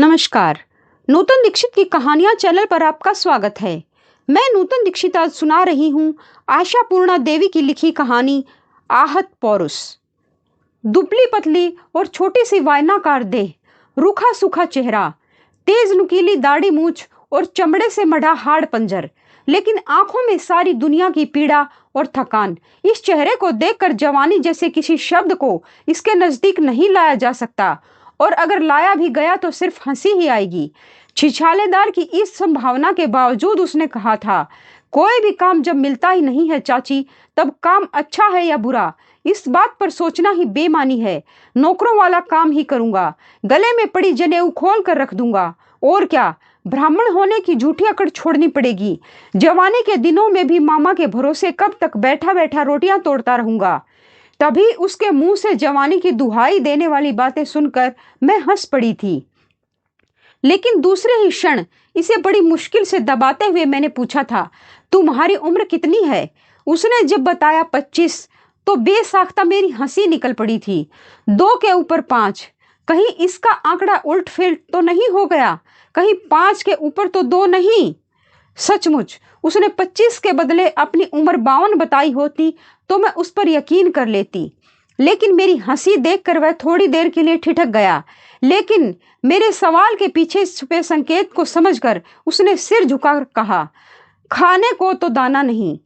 नमस्कार। नूतन दीक्षित की कहानियां चैनल पर आपका स्वागत है। मैं नूतन दीक्षित आज सुना रही हूँ आशापूर्णा देवी की लिखी कहानी आहत पौरुष। दुबली पतली और छोटी सी वायनाकार देह, रूखा सूखा चेहरा, तेज नुकीली दाढ़ी मूछ और चमड़े से मढ़ा हाड़ पंजर, लेकिन आंखों में सारी दुनिया की पीड़ा और थकान। इस चेहरे को देखकर जवानी जैसे किसी शब्द को इसके नजदीक नहीं लाया जा सकता, और अगर लाया भी गया तो सिर्फ हंसी ही आएगी। छिछालेदार की इस संभावना के बावजूद उसने कहा था, कोई भी काम जब मिलता ही नहीं है चाची, तब काम अच्छा है या बुरा, इस बात पर सोचना ही बेमानी है। नौकरों वाला काम ही करूंगा, गले में पड़ी जनेऊ खोल कर रख दूंगा। और क्या, ब्राह्मण होने की झूठी अकड़ छोड़नी पड़ेगी। जवानी के दिनों में भी मामा के भरोसे कब तक बैठा बैठा रोटियां तोड़ता रहूंगा। तभी उसके मुंह से जवानी की दुहाई देने वाली बातें सुनकर मैं हंस पड़ी थी, लेकिन दूसरे ही क्षण इसे बड़ी मुश्किल से दबाते हुए मैंने पूछा था, तुम्हारी उम्र कितनी है? उसने जब बताया 25, तो बेसाख्ता मेरी हंसी निकल पड़ी थी। 2 के ऊपर 5, कहीं इसका आंकड़ा उल्ट फेल तो नहीं हो गया? कहीं 5 के ऊपर तो 2 नहीं? सचमुच उसने 25 के बदले अपनी उम्र 52 बताई होती तो मैं उस पर यकीन कर लेती, लेकिन मेरी हंसी देखकर वह थोड़ी देर के लिए ठिठक गया। लेकिन मेरे सवाल के पीछे छुपे संकेत को समझकर उसने सिर झुकाकर कहा, खाने को तो दाना नहीं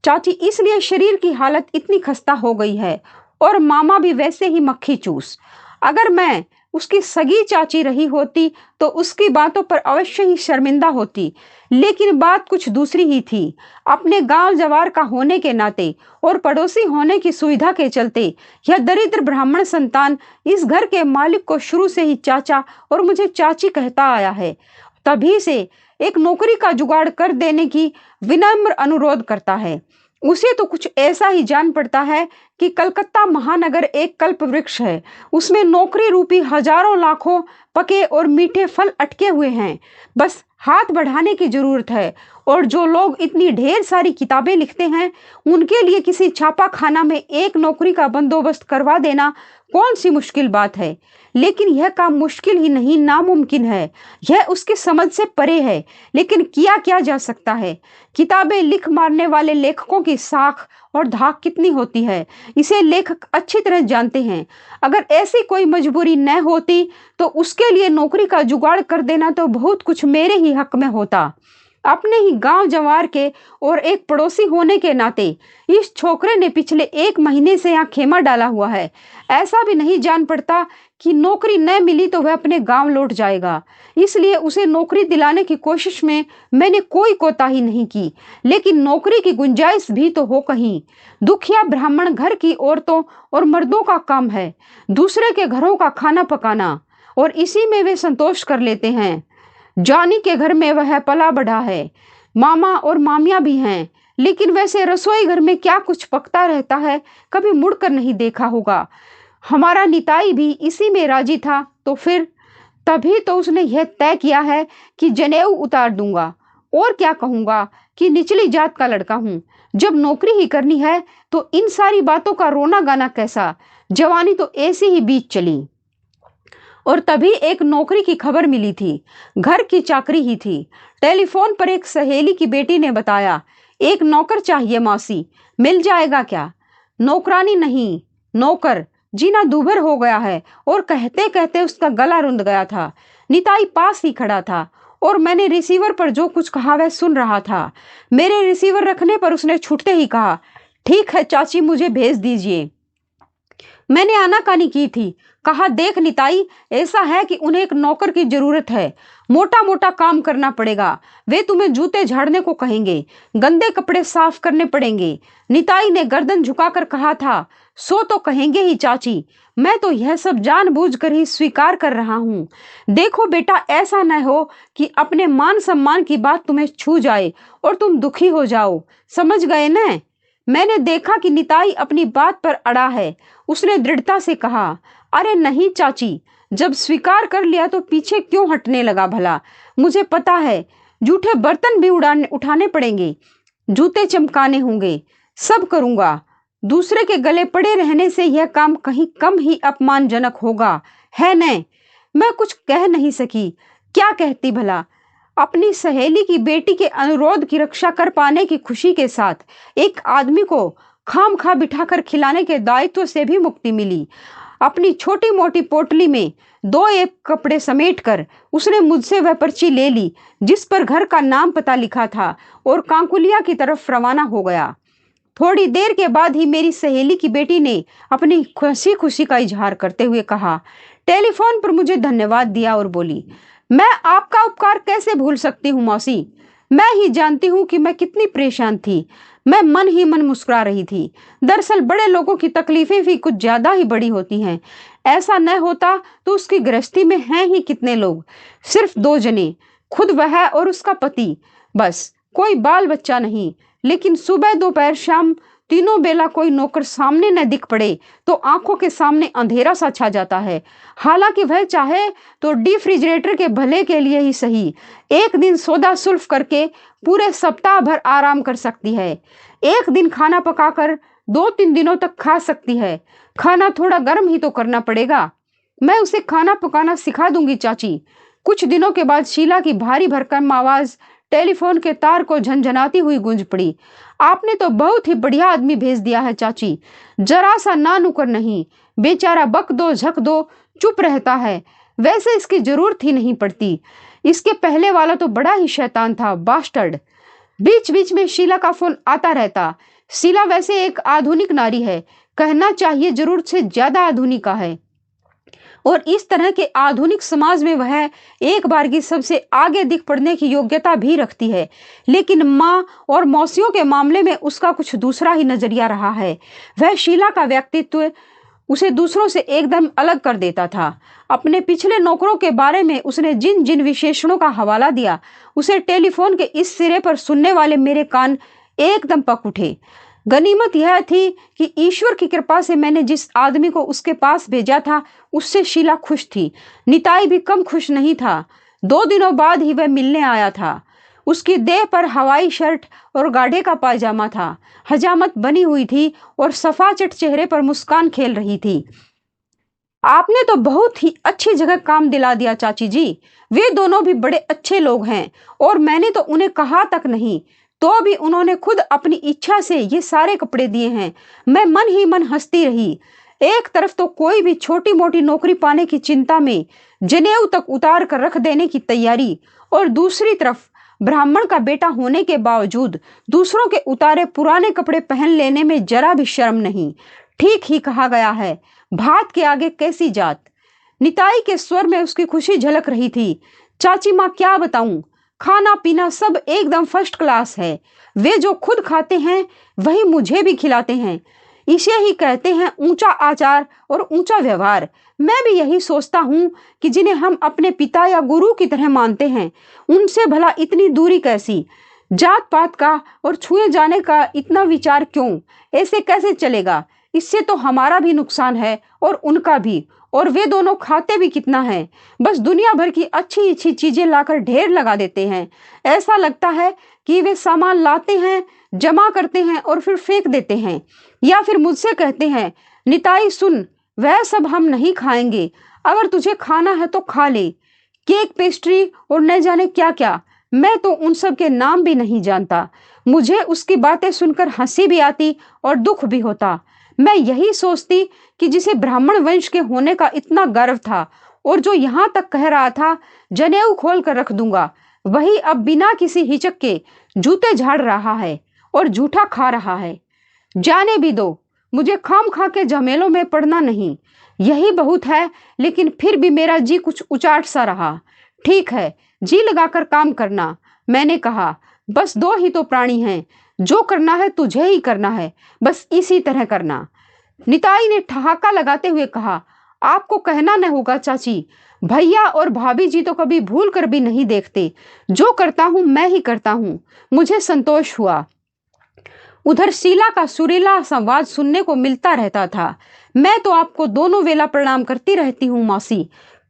चाची, इसलिए शरीर की हालत इतनी खस्ता हो गई है, और मामा भी वैसे ही मक्खी चूस। अगर मैं उसकी सगी चाची रही होती तो उसकी बातों पर अवश्य ही शर्मिंदा होती, लेकिन बात कुछ दूसरी ही थी। अपने गांव जवार का होने के नाते और पड़ोसी होने की सुविधा के चलते यह दरिद्र ब्राह्मण संतान इस घर के मालिक को शुरू से ही चाचा और मुझे चाची कहता आया है। तभी से एक नौकरी का जुगाड़ कर देने की विनम्र अनुरोध करता है। उसे तो कुछ ऐसा ही जान पड़ता है कि कलकत्ता महानगर एक कल्प वृक्ष है, उसमें नौकरी रूपी हजारों लाखों पके और मीठे फल अटके हुए हैं। बस हाथ बढ़ाने की जरूरत है, और जो लोग इतनी ढेर सारी किताबें लिखते हैं, उनके लिए किसी छापा खाना में एक नौकरी का बंदोबस्त करवा देना कौन सी मुश्किल बात है। लेकिन यह काम मुश्किल ही नहीं, नामुमकिन है। यह उसकी समझ से परे है, लेकिन किया क्या जा सकता है। किताबें लिख मारने वाले लेखकों की साख और धाक कितनी होती है, इसे लेखक अच्छी तरह जानते हैं। अगर ऐसी कोई मजबूरी न होती तो उसके लिए नौकरी का जुगाड़ कर देना तो बहुत कुछ मेरे ही हक में होता। अपने ही गांव जवार के और एक पड़ोसी होने के नाते इस छोकरे ने पिछले 1 महीने से यहाँ खेमा डाला हुआ है। ऐसा भी नहीं जान पड़ता कि नौकरी न मिली तो वह अपने गांव लौट जाएगा, इसलिए उसे नौकरी दिलाने की कोशिश में मैंने कोई कोताही नहीं की। लेकिन नौकरी की गुंजाइश भी तो हो कहीं। दुखिया ब्राह्मण घर की औरतों और मर्दों का काम है दूसरे के घरों का खाना पकाना, और इसी में वे संतोष कर लेते हैं। जानी के घर में वह पला बढ़ा है, मामा और मामियां भी हैं, लेकिन वैसे रसोई घर में क्या कुछ पकता रहता है कभी मुड़कर नहीं देखा होगा। हमारा निताई भी इसी में राजी था, तो फिर तभी तो उसने यह तय किया है कि जनेऊ उतार दूंगा। और क्या कहूंगा कि निचली जात का लड़का हूं। जब नौकरी ही करनी है तो इन सारी बातों का रोना गाना कैसा। जवानी तो ऐसी ही बीत चली। और तभी एक नौकरी की खबर मिली थी, घर की चाकरी ही थी। टेलीफोन पर एक सहेली की बेटी ने बताया, एक नौकर चाहिए मौसी, मिल जाएगा क्या? नौकरानी नहीं, नौकर। जीना दूभर हो गया है, और कहते कहते उसका गला रुंध गया था। निताई पास ही खड़ा था, और मैंने रिसीवर पर जो कुछ कहा वह सुन रहा था। मेरे रिसीवर रखने पर उसने छूटते ही कहा, ठीक है चाची, मुझे भेज दीजिए। मैंने आनाकानी की थी। कहा, देख निताई, ऐसा है कि उन्हें एक नौकर की जरूरत है। मोटा मोटा काम करना पड़ेगा। वे तुम्हें जूते झाड़ने को कहेंगे, गंदे कपड़े साफ करने पड़ेंगे। निताई ने गर्दन झुकाकर कहा था, सो तो कहेंगे ही चाची, मैं तो यह सब जानबूझकर ही स्वीकार कर रहा हूँ। देखो बेटा, ऐसा न हो कि अपने मान सम्मान की बात तुम्हें छू जाए और तुम दुखी हो जाओ। समझ गए न? मैंने देखा कि निताई अपनी बात पर अड़ा है। उसने दृढ़ता से कहा, अरे नहीं चाची, जब स्वीकार कर लिया तो पीछे क्यों हटने लगा भला? मुझे पता है, जूठे बर्तन भी उठाने पड़ेंगे, जूते चमकाने होंगे, सब करूंगा। दूसरे के गले पड़े रहने से यह काम कहीं कम ही अपमानजनक होगा, है न? मैं कुछ कह नहीं सकी। क्या कहती भला? अपनी सहेली की बेटी के अनुरोध की रक्षा कर पाने की खुशी के साथ एक आदमी को खामखा बिठाकर खिलाने के दायित्व से भी मुक्ति मिली। अपनी छोटी मोटी पोटली में 2 एक कपड़े समेटकर उसने मुझसे वह पर्ची ले ली जिस पर घर का नाम पता लिखा था और कांकुलिया की तरफ रवाना हो गया। थोड़ी देर के बाद ही मेरी सहेली की बेटी ने अपनी खुशी खुशी का इजहार करते हुए कहा, टेलीफोन पर मुझे धन्यवाद दिया और बोली, मैं आपका उपकार कैसे भूल सकती हूँ मौसी। मैं ही जानती हूँ कि मैं कितनी परेशान थी। मैं मन ही मन मुस्कुरा रही थी। दरअसल बड़े लोगों की तकलीफें भी कुछ ज्यादा ही बड़ी होती हैं। ऐसा न होता तो उसकी गृहस्थी में हैं ही कितने लोग, सिर्फ 2 जने, खुद वह और उसका पति, बस, कोई बाल बच्चा नहीं। लेकिन सुबह दोपहर शाम तीनों बेला कोई नौकर सामने न दिख पड़े तो आंखों के सामने अंधेरा सा छा जाता है। हालांकि वह चाहे तो रेफ्रिजरेटर के भले के लिए ही सही एक दिन सौदा सुल्फ करके पूरे सप्ताह भर आराम कर सकती है। एक दिन खाना पकाकर 2-3 दिनों तक खा सकती है। खाना थोड़ा गर्म ही तो करना पड़ेगा। मैं उसे खाना पकाना सिखा दूंगी चाची। कुछ दिनों के बाद शीला की भारी भरकम आवाज टेलीफोन के तार को झनझनाती हुई गूंज पड़ी। आपने तो बहुत ही बढ़िया आदमी भेज दिया है चाची, जरा सा ना नुकर नहीं, बेचारा बक दो झक दो चुप रहता है। वैसे इसकी जरूरत ही नहीं पड़ती। इसके पहले वाला तो बड़ा ही शैतान था, बास्टर्ड। बीच बीच में शीला का फोन आता रहता। शीला वैसे एक आधुनिक नारी है, कहना चाहिए जरूरत से ज्यादा आधुनिक है, और इस तरह के आधुनिक समाज में वह एक बार की सबसे आगे दिख पड़ने की योग्यता भी रखती है। लेकिन माँ और मौसियों के मामले में उसका कुछ दूसरा ही नजरिया रहा है। वह शीला का व्यक्तित्व उसे दूसरों से एकदम अलग कर देता था। अपने पिछले नौकरों के बारे में उसने जिन जिन विशेषणों का हवाला दिया, उसे टेलीफोन के इस सिरे पर सुनने वाले मेरे कान एकदम पक उठे। गनीमत यह थी कि ईश्वर की कृपा से मैंने जिस आदमी को उसके पास भेजा था उससे शीला खुश थी। निताई भी कम खुश नहीं था। 2 दिनों बाद ही वह मिलने आया था। उसकी देह पर हवाई शर्ट और गाढ़े का पायजामा था। हजामत बनी हुई थी और सफाचट चेहरे पर मुस्कान खेल रही थी। आपने तो बहुत ही अच्छी जगह काम दिला दिया चाची जी। वे दोनों भी बड़े अच्छे लोग हैं और मैंने तो उन्हें कहा तक नहीं, तो भी उन्होंने खुद अपनी इच्छा से ये सारे कपड़े दिए हैं। मैं मन ही मन हंसती रही। एक तरफ तो कोई भी छोटी मोटी नौकरी पाने की चिंता में जनेऊ तक उतार कर रख देने की तैयारी, और दूसरी तरफ ब्राह्मण का बेटा होने के बावजूद दूसरों के उतारे पुराने कपड़े पहन लेने में जरा भी शर्म नहीं। ठीक ही कहा गया है, भात के आगे कैसी जात। निताई के स्वर में उसकी खुशी झलक रही थी। चाची माँ क्या बताऊं, खाना पीना सब एकदम फर्स्ट क्लास है। वे जो खुद खाते हैं वही मुझे भी खिलाते हैं। इसे ही कहते हैं ऊंचा आचार और ऊंचा व्यवहार। मैं भी यही सोचता हूँ कि जिन्हें हम अपने पिता या गुरु की तरह मानते हैं उनसे भला इतनी दूरी कैसी। जात पात का और छुए जाने का इतना विचार क्यों? ऐसे कैसे चलेगा? इससे तो हमारा भी नुकसान है और उनका भी। और वे दोनों खाते भी कितना है, बस दुनिया भर की अच्छी अच्छी चीजें लाकर ढेर लगा देते हैं। ऐसा लगता है कि वे सामान लाते हैं, जमा करते हैं और फिर फेंक देते हैं। या फिर मुझसे कहते हैं, निताई सुन, वह सब हम नहीं खाएंगे, अगर तुझे खाना है तो खा ले। केक, पेस्ट्री और न जाने क्या क्या, मैं तो उन सब के नाम भी नहीं जानता। मुझे उसकी बातें सुनकर हंसी भी आती और दुख भी होता। मैं यही सोचती कि जिसे ब्राह्मण वंश के होने का इतना गर्व था और जो यहाँ तक कह रहा था जनेऊ खोल कर रख दूंगा, वही अब बिना किसी हिचक के जूते झाड़ रहा है और जूठा खा रहा है। जाने भी दो, मुझे खाम खा के झमेलों में पड़ना नहीं, यही बहुत है। लेकिन फिर भी मेरा जी कुछ उचाट सा रहा। ठीक है, जी लगाकर काम करना। मैंने कहा, बस 2 ही तो प्राणी हैं, जो करना है तुझे ही करना है, बस इसी तरह करना। निताई ने ठहाका लगाते हुए कहा, आपको कहना न होगा चाची, भैया और भाभी जी तो कभी भूल कर भी नहीं देखते। जो करता हूं मैं ही करता हूं, मुझे संतोष हुआ। उधर शीला का सुरीला संवाद सुनने को मिलता रहता था। मैं तो आपको दोनों वेला प्रणाम करती रहती हूँ मौसी।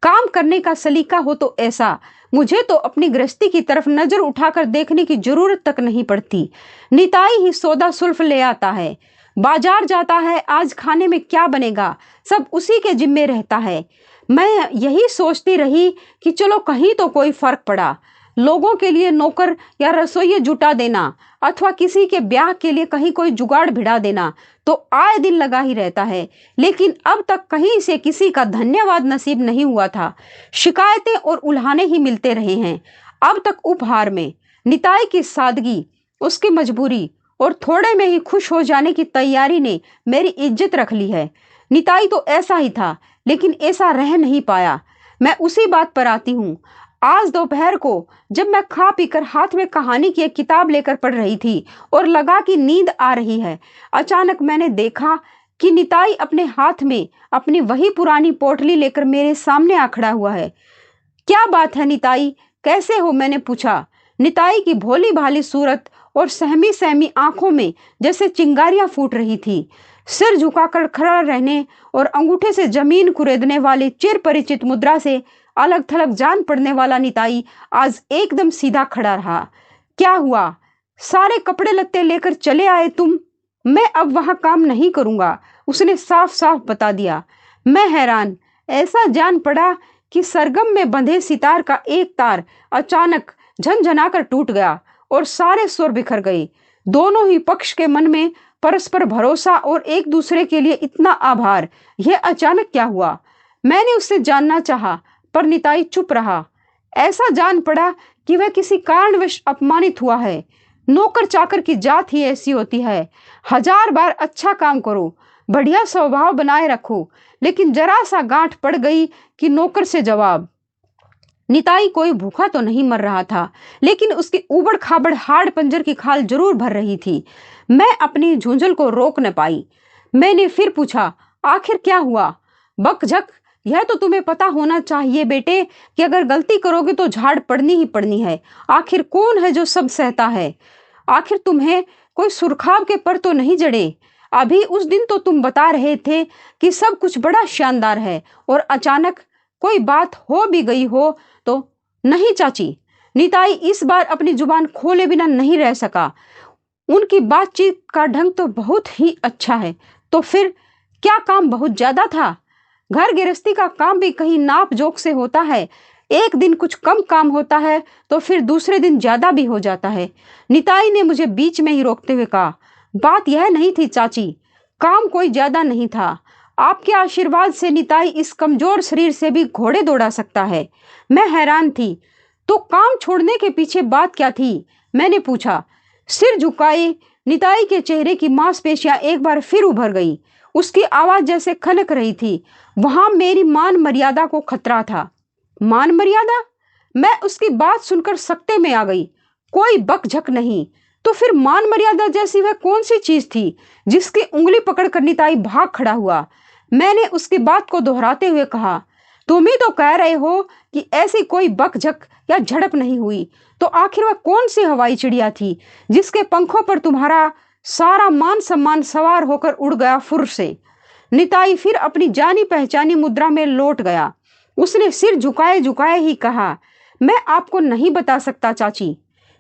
काम करने का सलीका हो तो ऐसा, मुझे तो अपनी गृहस्थी की तरफ नजर उठाकर देखने की जरूरत तक नहीं पड़ती। निताई ही सौदा सुल्फ ले आता है, बाजार जाता है, आज खाने में क्या बनेगा सब उसी के जिम्मे रहता है। मैं यही सोचती रही कि चलो कहीं तो कोई फर्क पड़ा। लोगों के लिए नौकर या रसोई जुटा देना अथवा किसी के ब्याह के लिए कहीं कोई जुगाड़ भिड़ा देना तो आए दिन लगा ही रहता है, लेकिन अब तक कहीं से किसी का धन्यवाद नसीब नहीं हुआ था। शिकायतें और उल्हाने ही मिलते रहे हैं। अब तक उपहार में निताई की सादगी, उसकी मजबूरी और थोड़े में ही खुश हो जाने की तैयारी ने मेरी इज्जत रख ली है। निताई तो ऐसा ही था, लेकिन ऐसा रह नहीं पाया। मैं उसी बात पर आती हूँ। आज दोपहर को जब मैं खा पीकर हाथ में कहानी की एक किताब लेकर पढ़ रही थी और लगा कि नींद आ रही है, अचानक मैंने देखा कि निताई अपने हाथ में अपनी वही पुरानी पोटली लेकर मेरे सामने आ खड़ा हुआ है। क्या बात है निताई, कैसे हो? मैंने पूछा। निताई की भोली भाली सूरत और सहमी सहमी आंखों में जैसे चिंगारियां फूट रही थी। सिर झुकाकर खड़ा रहने और अंगूठे से जमीन कुरेदने वाली चिर परिचित मुद्रा से अलग थलग जान पड़ने वाला निताई आज एकदम सीधा खड़ा रहा। क्या हुआ? सारे कपड़े लत्ते लेकर चले आए तुम? मैं अब वहां काम नहीं करूंगा, उसने साफ साफ बता दिया। मैं हैरान। ऐसा जान पड़ा कि सरगम में बंधे सितार का एक तार अचानक झनझनाकर टूट गया और सारे सुर बिखर गए। दोनों ही पक्ष के मन में परस्पर भरोसा और एक दूसरे के लिए इतना आभार। यह अचानक क्या हुआ? मैंने उससे जानना चाहा, पर निताई चुप रहा। ऐसा जान पड़ा कि वह किसी कारणवश अपमानित हुआ है। नौकर चाकर की जात ही ऐसी होती है। 1000 बार अच्छा काम करो, बढ़िया स्वभाव बनाए रखो, लेकिन जरा सा गांठ पड़ गई कि नौकर से जवाब। निताई कोई भूखा तो नहीं मर रहा था, लेकिन उसकी उबड़ खाबड़ हाड़ पंजर की खाल जरूर भर रही थी। मैं अपनी झुंझल को रोक न पाई। मैंने फिर पूछा, आखिर क्या हुआ? बकझक, यह तो तुम्हें पता होना चाहिए बेटे कि अगर गलती करोगे तो झाड़ पड़नी ही पड़नी है। आखिर कौन है जो सब सहता है? आखिर तुम्हें कोई सुरखाव के पर तो नहीं जड़े? अभी उस दिन तो तुम बता रहे थे कि सब कुछ बड़ा शानदार है, और अचानक कोई बात हो भी गई हो तो? नहीं चाची, निताई इस बार अपनी जुबान खोले बिना नहीं रह सका। उनकी बातचीत का ढंग तो बहुत ही अच्छा है। तो फिर क्या काम बहुत ज्यादा था? घर गृहस्थी का काम भी कहीं नाप जोक से होता है। एक दिन कुछ कम काम होता है तो फिर दूसरे दिन ज्यादा भी हो जाता है। निताई ने मुझे बीच में ही रोकते हुए कहा, बात यह नहीं थी चाची, काम कोई ज्यादा नहीं था। आपके आशीर्वाद से निताई इस कमजोर शरीर से भी घोड़े दौड़ा सकता है। मैं हैरान थी। तो काम छोड़ने के पीछे बात क्या थी? मैंने पूछा। सिर झुकाए निताई के चेहरे की मांसपेशियां एक बार फिर उभर गई। उसकी आवाज जैसे खनक रही थी। वहां मेरी मान मर्यादा को खतरा था। मान मर्यादा? मैं उसकी बात सुनकर सकते में आ गई। कोई बकझक नहीं। तो फिर मान मर्यादा जैसी वह कौन सी चीज थी जिसकी उंगली पकड़कर निताई भाग खड़ा हुआ? मैंने उसकी बात को दोहराते हुए कहा, तुम ही तो कह रहे हो कि ऐसी कोई बकझक या झड़प नहीं हुई, तो आखिर वह कौन सी हवाई चिड़िया थी जिसके पंखों पर तुम्हारा सारा मान सम्मान सवार होकर उड़ गया फुर से? निताई फिर अपनी जानी पहचानी मुद्रा में लौट गया। उसने सिर झुकाए झुकाए ही कहा, मैं आपको नहीं बता सकता चाची।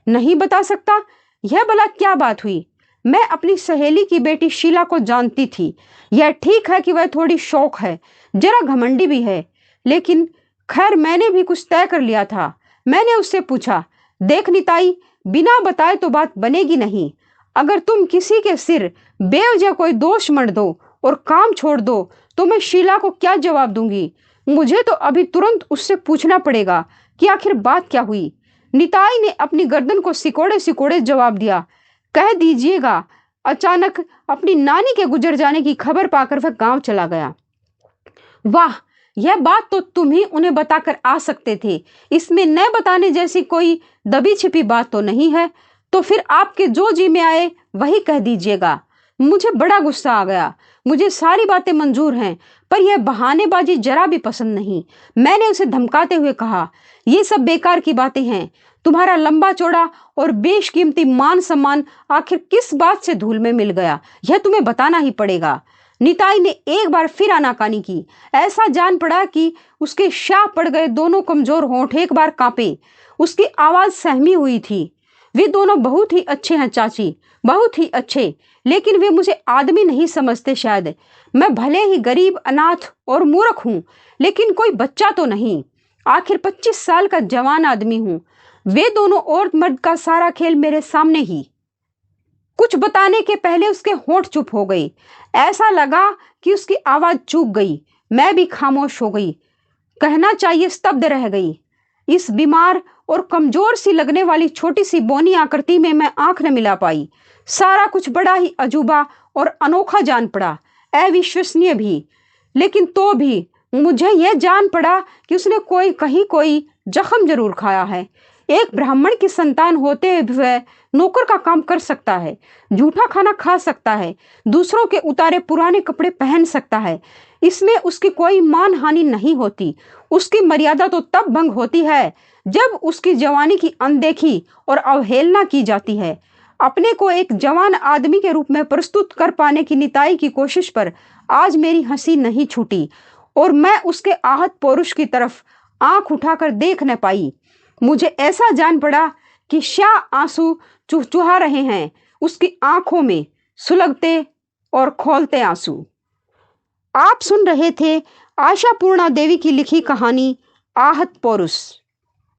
नहीं बता सकता? यह भला क्या बात हुई? मैं अपनी सहेली की बेटी शीला को जानती थी। यह ठीक है कि वह थोड़ी शौक है, जरा घमंडी भी है, लेकिन खैर मैंने भी कुछ तय कर लिया था। मैंने उससे पूछा, देख निताई, बिना बताए तो बात बनेगी नहीं। अगर तुम किसी के सिर बेवजह कोई दोष मढ़ दो और काम छोड़ दो तो मैं शीला को क्या जवाब दूंगी? मुझे तो अभी तुरंत उससे पूछना पड़ेगा कि आखिर बात क्या हुई। निताई ने अपनी गर्दन को सिकोड़े सिकोड़े जवाब दिया, कह दीजिएगा। अचानक अपनी नानी के गुजर जाने की खबर पाकर वह गांव चला गया। वाह, यह बात तो तुम ही उन्हें बताकर आ सकते थे। इसमें न बताने जैसी कोई दबी छिपी बात तो नहीं है। तो फिर आपके जो जी में आए वही कह दीजिएगा। मुझे बड़ा गुस्सा आ गया। मुझे सारी बातें मंजूर हैं, पर यह बहानेबाजी जरा भी पसंद नहीं। मैंने उसे धमकाते हुए कहा, ये सब बेकार की बातें हैं। तुम्हारा लंबा चौड़ा और बेशकीमती मान सम्मान आखिर किस बात से धूल में मिल गया, यह तुम्हें बताना ही पड़ेगा। निताई ने एक बार फिर आनाकानी की। ऐसा जान पड़ा कि उसके शाह पड़ गए दोनों कमजोर होंठ एक बार कांपे। उसकी आवाज सहमी हुई थी। वे दोनों बहुत ही अच्छे हैं चाची, बहुत ही अच्छे, लेकिन वे मुझे आदमी नहीं समझते शायद। मैं भले ही गरीब, अनाथ और मूर्ख हूँ, लेकिन कोई बच्चा तो नहीं। आखिर 25 साल का जवान आदमी हूँ। वे दोनों औरत मर्द का सारा खेल मेरे सामने ही। कुछ बताने के पहले उसके होंठ चुप हो गई। ऐसा लगा कि उसकी आवाज चूक गई। मैं भी खामोश हो गई, कहना चाहिए स्तब्ध रह गई। इस बीमार और कमजोर सी लगने वाली छोटी सी बौनी आकृति में मैं आंख न मिला पाई। सारा कुछ बड़ा ही अजूबा और अनोखा जान पड़ा, अविश्वसनीय भी। लेकिन तो भी मुझे यह जान पड़ा कि उसने कोई जख्म जरूर खाया है। एक ब्राह्मण की संतान होते हुए नौकर का काम कर सकता है, झूठा खाना खा सकता है, दूसरों के उतारे पुराने कपड़े पहन सकता है। इसमें उसकी कोई मान हानि नहीं होती। उसकी मर्यादा तो तब भंग होती है जब उसकी जवानी की अनदेखी और अवहेलना की जाती है। अपने को एक जवान आदमी के रूप में प्रस्तुत कर पाने की निताई की कोशिश पर आज मेरी हंसी नहीं छूटी और मैं उसके आहत पौरुष की तरफ आंख उठाकर देख न पाई। मुझे ऐसा जान पड़ा कि शाह आंसू चुहचुहा रहे हैं उसकी आंखों में, सुलगते और खोलते आंसू। आप सुन रहे थे आशा पूर्णा देवी की लिखी कहानी आहत पौरुष।